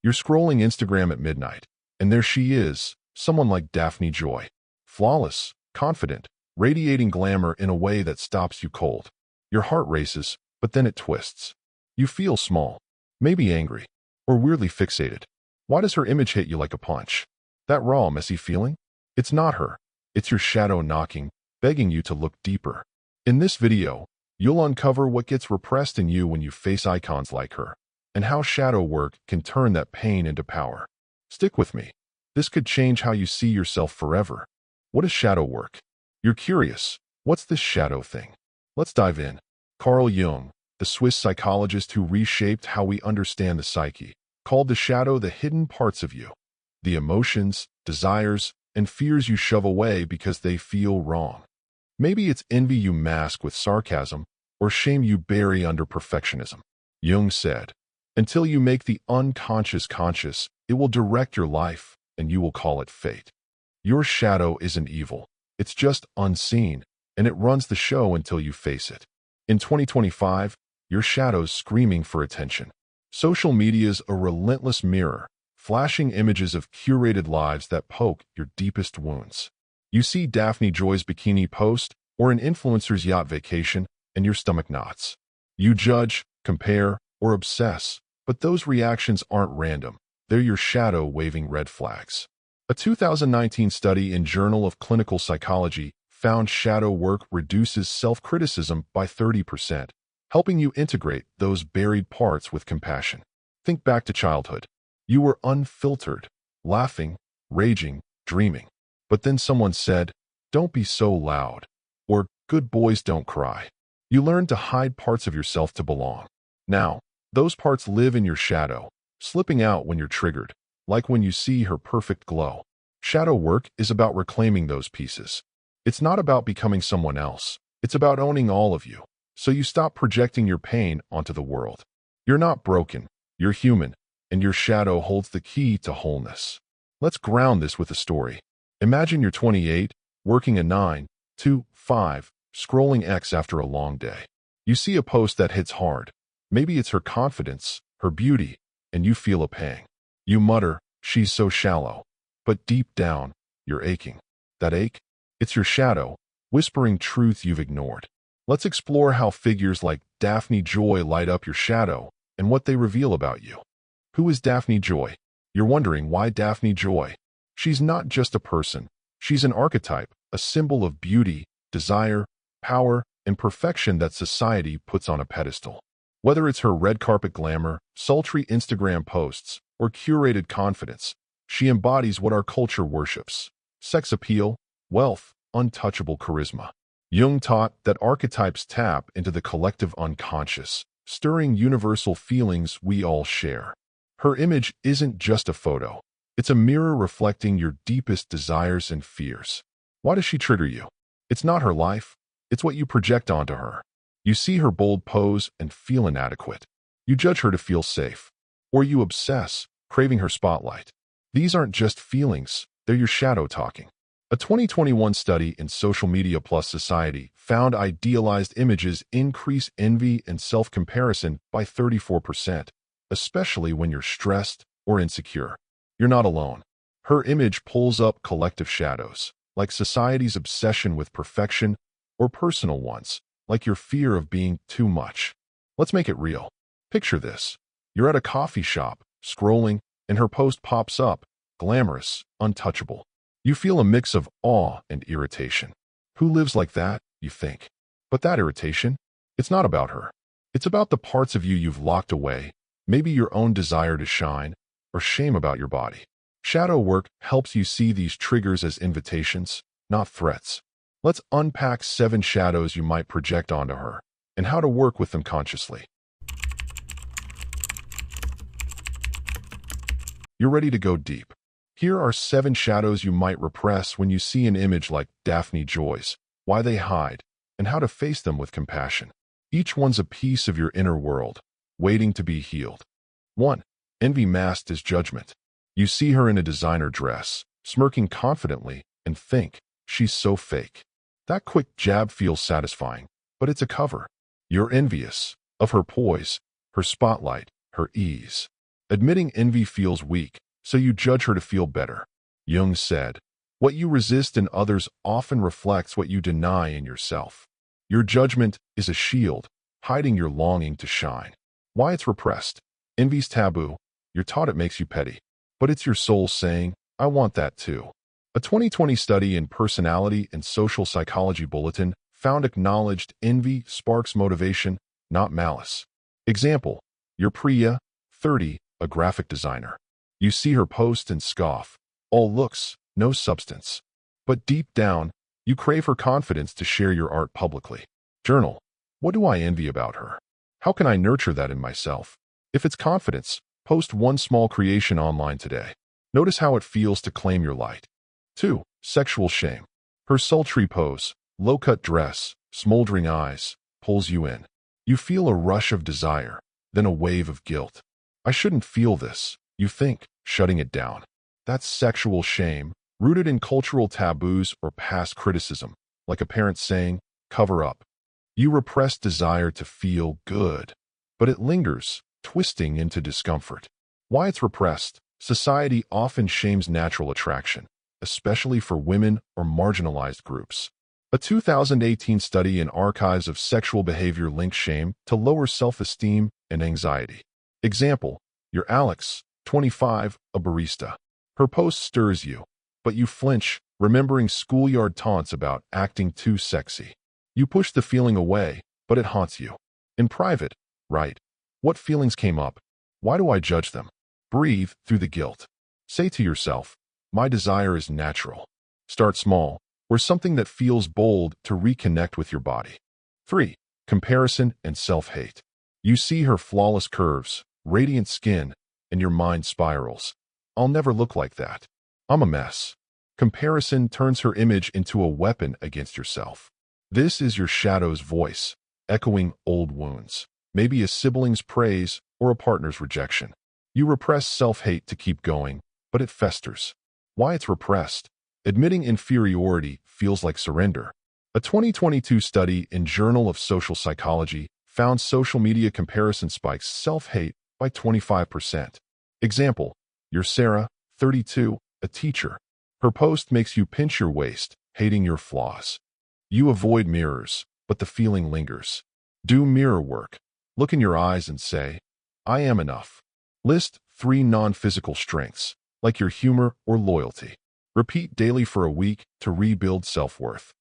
You're scrolling Instagram at midnight, and there she is, someone like Daphne Joy. Flawless, confident, radiating glamour in a way that stops you cold. Your heart races, but then it twists. You feel small, maybe angry, or weirdly fixated. Why does her image hit you like a punch? That raw, messy feeling? It's not her. It's your shadow knocking, begging you to look deeper. In this video, you'll uncover what gets repressed in you when you face icons like her, and how shadow work can turn that pain into power. Stick with me. This could change how you see yourself forever. What is shadow work? You're curious. What's this shadow thing? Let's dive in. Carl Jung, the Swiss psychologist who reshaped how we understand the psyche, called the shadow the hidden parts of you. The emotions, desires, and fears you shove away because they feel wrong. Maybe it's envy you mask with sarcasm, or shame you bury under perfectionism. Jung said, until you make the unconscious conscious, it will direct your life, and you will call it fate. Your shadow isn't evil. It's just unseen, and it runs the show until you face it. In 2025, your shadow's screaming for attention. Social media's a relentless mirror, flashing images of curated lives that poke your deepest wounds. You see Daphne Joy's bikini post or an influencer's yacht vacation, and your stomach knots. You judge, compare, or obsess, but those reactions aren't random. They're your shadow waving red flags. A 2019 study in Journal of Clinical Psychology found shadow work reduces self-criticism by 30%, helping you integrate those buried parts with compassion. Think back to childhood. You were unfiltered, laughing, raging, dreaming. But then someone said, "Don't be so loud," or "Good boys don't cry." You learned to hide parts of yourself to belong. Now, those parts live in your shadow, slipping out when you're triggered, like when you see her perfect glow. Shadow work is about reclaiming those pieces. It's not about becoming someone else. It's about owning all of you, so you stop projecting your pain onto the world. You're not broken. You're human, and your shadow holds the key to wholeness. Let's ground this with a story. Imagine you're 28, working a 9 to 5, scrolling X after a long day. You see a post that hits hard. Maybe it's her confidence, her beauty, and you feel a pang. You mutter, "She's so shallow." But deep down, you're aching. That ache? It's your shadow, whispering truth you've ignored. Let's explore how figures like Daphne Joy light up your shadow and what they reveal about you. Who is Daphne Joy? You're wondering why Daphne Joy? She's not just a person. She's an archetype, a symbol of beauty, desire, power, and perfection that society puts on a pedestal. Whether it's her red carpet glamour, sultry Instagram posts, or curated confidence, she embodies what our culture worships: sex appeal, wealth, untouchable charisma. Jung taught that archetypes tap into the collective unconscious, stirring universal feelings we all share. Her image isn't just a photo. It's a mirror reflecting your deepest desires and fears. Why does she trigger you? It's not her life. It's what you project onto her. You see her bold pose and feel inadequate. You judge her to feel safe. Or you obsess, craving her spotlight. These aren't just feelings. They're your shadow talking. A 2021 study in Social Media Plus Society found idealized images increase envy and self-comparison by 34%, especially when you're stressed or insecure. You're not alone. Her image pulls up collective shadows, like society's obsession with perfection, or personal ones, like your fear of being too much. Let's make it real. Picture this. You're at a coffee shop, scrolling, and her post pops up, glamorous, untouchable. You feel a mix of awe and irritation. Who lives like that, you think? But that irritation? It's not about her. It's about the parts of you you've locked away, maybe your own desire to shine, or shame about your body. Shadow work helps you see these triggers as invitations, not threats. Let's unpack 7 shadows you might project onto her, and how to work with them consciously. You're ready to go deep. Here are 7 shadows you might repress when you see an image like Daphne Joy's, why they hide, and how to face them with compassion. Each one's a piece of your inner world, waiting to be healed. 1. Envy masked as judgment. You see her in a designer dress, smirking confidently, and think, "She's so fake." That quick jab feels satisfying, but it's a cover. You're envious of her poise, her spotlight, her ease. Admitting envy feels weak, so you judge her to feel better. Jung said, "What you resist in others often reflects what you deny in yourself." Your judgment is a shield, hiding your longing to shine. Why it's repressed? Envy's taboo. You're taught it makes you petty. But it's your soul saying, "I want that too." A 2020 study in Personality and Social Psychology Bulletin found acknowledged envy sparks motivation, not malice. Example, your Priya, 30, a graphic designer. You see her post and scoff. All looks, no substance. But deep down, you crave her confidence to share your art publicly. Journal. What do I envy about her? How can I nurture that in myself? If it's confidence, post one small creation online today. Notice how it feels to claim your light. 2. Sexual shame. Her sultry pose, low-cut dress, smoldering eyes, pulls you in. You feel a rush of desire, then a wave of guilt. I shouldn't feel this, you think, shutting it down. That's sexual shame, rooted in cultural taboos or past criticism, like a parent saying, "Cover up." You repress desire to feel good, but it lingers, twisting into discomfort. Why it's repressed? Society often shames natural attraction, especially for women or marginalized groups. A 2018 study in Archives of Sexual Behavior links shame to lower self-esteem and anxiety. Example, you're Alex, 25, a barista. Her post stirs you, but you flinch, remembering schoolyard taunts about acting too sexy. You push the feeling away, but it haunts you. In private, write, what feelings came up? Why do I judge them? Breathe through the guilt. Say to yourself, my desire is natural. Start small, or something that feels bold to reconnect with your body. 3. Comparison and self-hate. You see her flawless curves, radiant skin, and your mind spirals. I'll never look like that. I'm a mess. Comparison turns her image into a weapon against yourself. This is your shadow's voice, echoing old wounds, maybe a sibling's praise or a partner's rejection. You repress self-hate to keep going, but it festers. Why it's repressed? Admitting inferiority feels like surrender. A 2022 study in Journal of Social Psychology found social media comparison spikes self-hate by 25%. Example, you're Sarah, 32, a teacher. Her post makes you pinch your waist, hating your flaws. You avoid mirrors, but the feeling lingers. Do mirror work. Look in your eyes and say, I am enough. List 3 non-physical strengths, like your humor or loyalty. Repeat daily for a week to rebuild self-worth.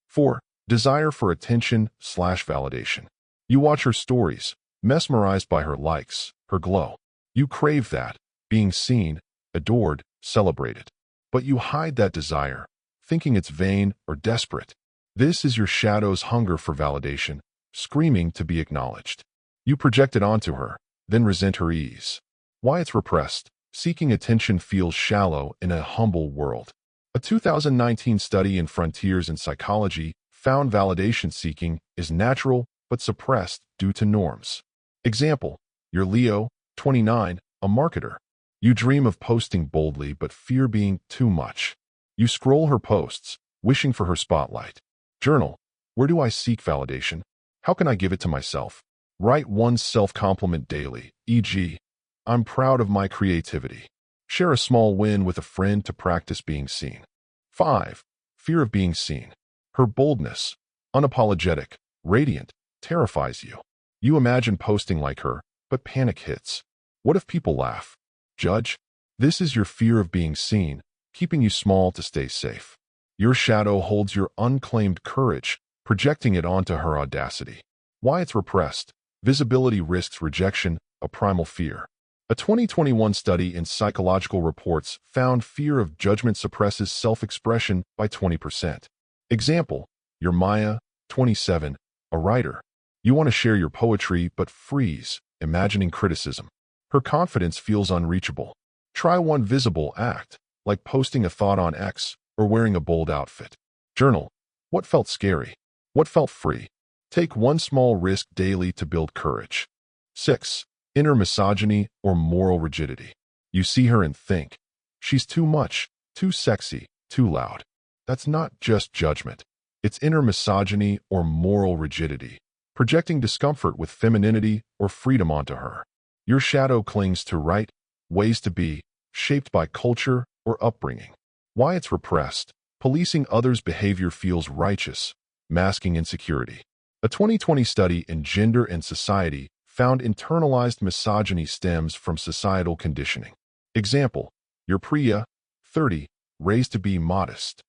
4. Desire for attention/validation. You watch her stories, mesmerized by her likes, her glow. You crave that, being seen, adored, celebrated. But you hide that desire, thinking it's vain or desperate. This is your shadow's hunger for validation, screaming to be acknowledged. You project it onto her, then resent her ease. Why it's repressed? Seeking attention feels shallow in a humble world. A 2019 study in Frontiers in Psychology found validation seeking is natural but suppressed due to norms. Example, you're Leo, 29, a marketer. You dream of posting boldly but fear being too much. You scroll her posts, wishing for her spotlight. Journal, where do I seek validation? How can I give it to myself? Write one self-compliment daily, e.g., I'm proud of my creativity. Share a small win with a friend to practice being seen. 5. Fear of being seen. Her boldness, unapologetic, radiant, terrifies you. You imagine posting like her, but panic hits. What if people laugh? Judge? This is your fear of being seen, keeping you small to stay safe. Your shadow holds your unclaimed courage, projecting it onto her audacity. Why it's repressed? Visibility risks rejection, a primal fear. A 2021 study in Psychological Reports found fear of judgment suppresses self-expression by 20%. Example, you're Maya, 27, a writer. You want to share your poetry but freeze, imagining criticism. Her confidence feels unreachable. Try one visible act, like posting a thought on X or wearing a bold outfit. Journal, what felt scary? What felt free? Take one small risk daily to build courage. 6. Inner misogyny or moral rigidity. You see her and think, she's too much, too sexy, too loud. That's not just judgment. It's inner misogyny or moral rigidity, projecting discomfort with femininity or freedom onto her. Your shadow clings to right, ways to be, shaped by culture or upbringing. Why it's repressed. Policing others' behavior feels righteous, masking insecurity. A 2020 study in Gender and Society found internalized misogyny stems from societal conditioning. Example, your Priya, 30, raised to be modest.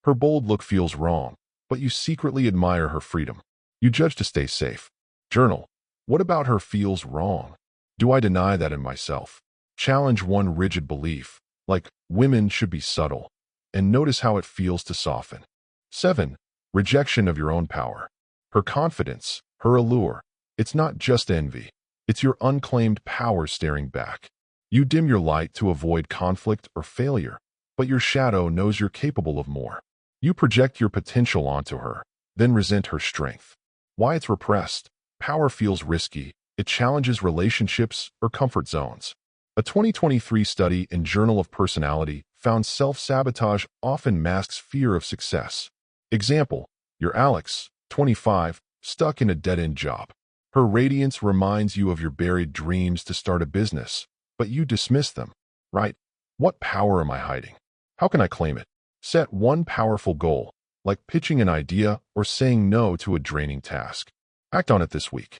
Her bold look feels wrong, but you secretly admire her freedom. You judge to stay safe. Journal, what about her feels wrong? Do I deny that in myself? Challenge one rigid belief, like women should be subtle, and notice how it feels to soften. 7. Rejection of your own power. Her confidence, her allure. It's not just envy. It's your unclaimed power staring back. You dim your light to avoid conflict or failure, but your shadow knows you're capable of more. You project your potential onto her, then resent her strength. Why it's repressed. Power feels risky. It challenges relationships or comfort zones. A 2023 study in Journal of Personality found self-sabotage often masks fear of success. Example, you're Alex, 25, stuck in a dead-end job. Her radiance reminds you of your buried dreams to start a business, but you dismiss them, right? What power am I hiding? How can I claim it? Set one powerful goal, like pitching an idea or saying no to a draining task. Act on it this week.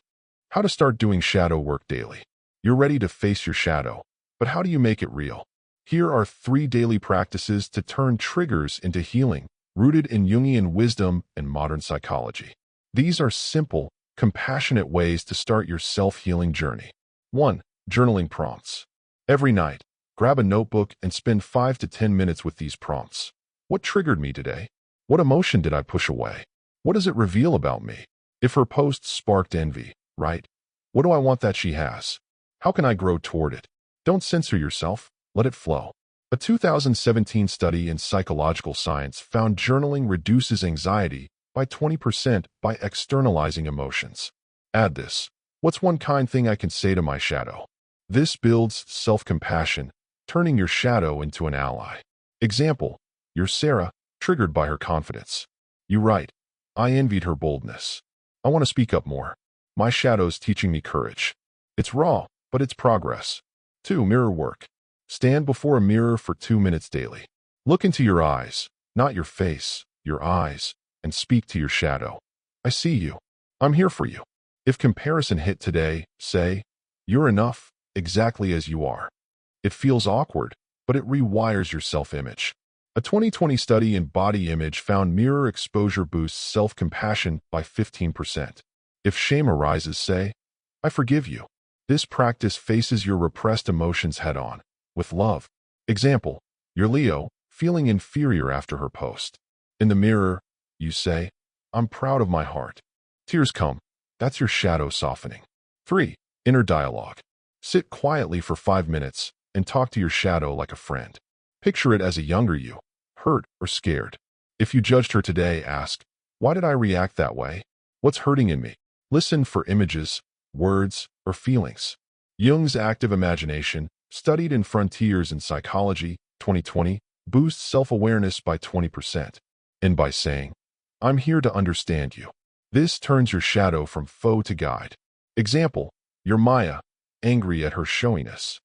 How to start doing shadow work daily. You're ready to face your shadow, but how do you make it real? Here are 3 daily practices to turn triggers into healing, rooted in Jungian wisdom and modern psychology. These are simple, compassionate ways to start your self-healing journey. 1. Journaling prompts. Every night, grab a notebook and spend 5 to 10 minutes with these prompts. What triggered me today? What emotion did I push away? What does it reveal about me? If her post sparked envy, right? What do I want that she has? How can I grow toward it? Don't censor yourself. Let it flow. A 2017 study in psychological science found journaling reduces anxiety by 20% by externalizing emotions. Add this. What's one kind thing I can say to my shadow? This builds self-compassion, turning your shadow into an ally. Example, you're Sarah, triggered by her confidence. You write, I envied her boldness. I want to speak up more. My shadow's teaching me courage. It's raw, but it's progress. 2. Mirror work. Stand before a mirror for 2 minutes daily. Look into your eyes, not your face, your eyes, and speak to your shadow. I see you. I'm here for you. If comparison hit today, say, you're enough, exactly as you are. It feels awkward, but it rewires your self-image. A 2020 study in body image found mirror exposure boosts self-compassion by 15%. If shame arises, say, I forgive you. This practice faces your repressed emotions head-on, with love. Example, you're Leo, feeling inferior after her post. In the mirror, you say, I'm proud of my heart. Tears come. That's your shadow softening. 3. Inner dialogue. Sit quietly for 5 minutes and talk to your shadow like a friend. Picture it as a younger you, hurt or scared. If you judged her today, ask, why did I react that way? What's hurting in me? Listen for images, words, or feelings. Jung's active imagination, studied in Frontiers in Psychology, 2020, boosts self-awareness by 20%. And by saying, I'm here to understand you. This turns your shadow from foe to guide. Example, you're Maya, angry at her showiness.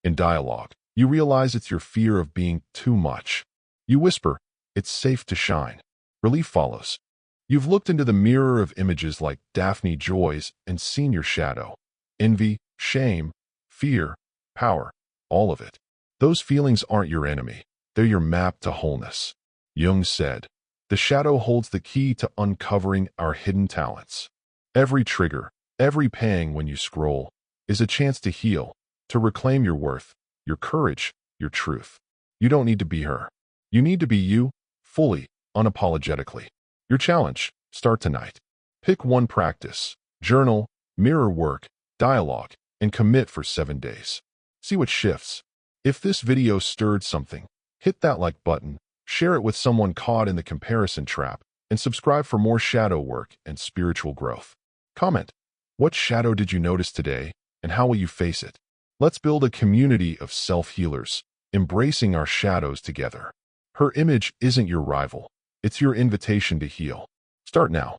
In dialogue, you realize it's your fear of being too much. You whisper, it's safe to shine. Relief follows. You've looked into the mirror of images like Daphne joys and seen your shadow. Envy, shame, fear, power, all of it. Those feelings aren't your enemy. They're your map to wholeness. Jung said, the shadow holds the key to uncovering our hidden talents. Every trigger, every pang when you scroll, is a chance to heal, to reclaim your worth, your courage, your truth. You don't need to be her. You need to be you, fully, unapologetically. Your challenge, start tonight. Pick one practice, journal, mirror work, dialogue, and commit for 7 days. See what shifts. If this video stirred something, hit that like button, share it with someone caught in the comparison trap, and subscribe for more shadow work and spiritual growth. Comment, what shadow did you notice today, and how will you face it? Let's build a community of self-healers, embracing our shadows together. Her image isn't your rival. It's your invitation to heal. Start now.